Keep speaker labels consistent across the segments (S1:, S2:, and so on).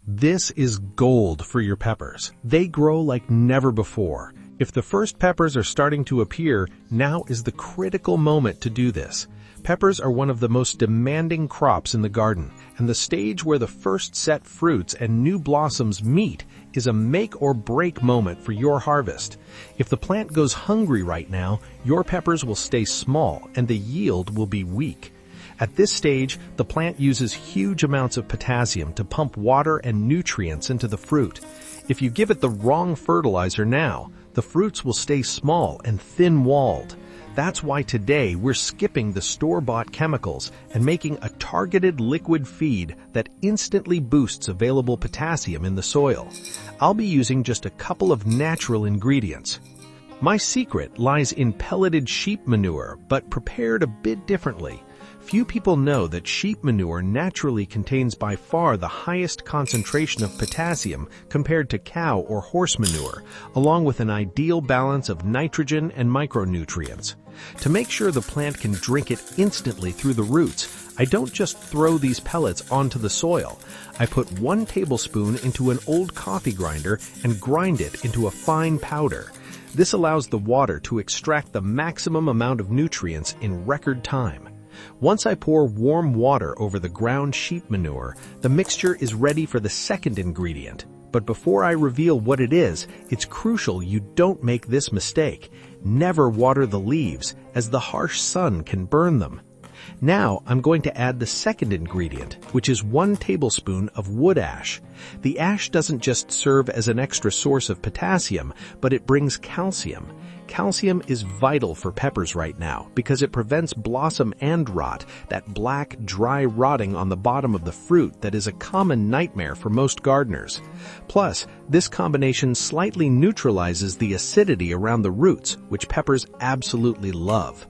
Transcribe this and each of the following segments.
S1: This is gold for your peppers. They grow like never before. If the first peppers are starting to appear, now is the critical moment to do this. Peppers are one of the most demanding crops in the garden, and the stage where the first set fruits and new blossoms meet is a make-or-break moment for your harvest. If the plant goes hungry right now, your peppers will stay small and the yield will be weak. At this stage, the plant uses huge amounts of potassium to pump water and nutrients into the fruit. If you give it the wrong fertilizer now, the fruits will stay small and thin-walled. That's why today we're skipping the store-bought chemicals and making a targeted liquid feed that instantly boosts available potassium in the soil. I'll be using just a couple of natural ingredients. My secret lies in pelleted sheep manure, but prepared a bit differently. Few people know that sheep manure naturally contains by far the highest concentration of potassium compared to cow or horse manure, along with an ideal balance of nitrogen and micronutrients. To make sure the plant can drink it instantly through the roots, I don't just throw these pellets onto the soil. I put 1 tablespoon into an old coffee grinder and grind it into a fine powder. This allows the water to extract the maximum amount of nutrients in record time. Once I pour warm water over the ground sheep manure, the mixture is ready for the second ingredient. But before I reveal what it is, it's crucial you don't make this mistake. Never water the leaves, as the harsh sun can burn them. Now I'm going to add the second ingredient, which is 1 tablespoon of wood ash. The ash doesn't just serve as an extra source of potassium, but it brings calcium. Calcium is vital for peppers right now because it prevents blossom end rot, that black, dry rotting on the bottom of the fruit that is a common nightmare for most gardeners. Plus, this combination slightly neutralizes the acidity around the roots, which peppers absolutely love.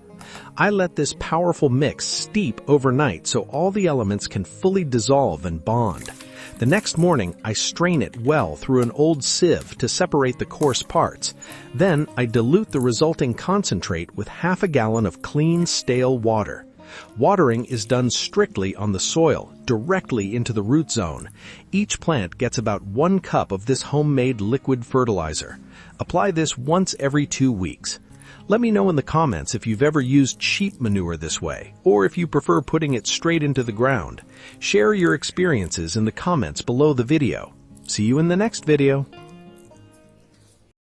S1: I let this powerful mix steep overnight so all the elements can fully dissolve and bond. The next morning, I strain it well through an old sieve to separate the coarse parts. Then, I dilute the resulting concentrate with half a gallon of clean, stale water. Watering is done strictly on the soil, directly into the root zone. Each plant gets about 1 cup of this homemade liquid fertilizer. Apply this once every 2 weeks. Let me know in the comments if you've ever used sheep manure this way, or if you prefer putting it straight into the ground. Share your experiences in the comments below the video. See you in the next video.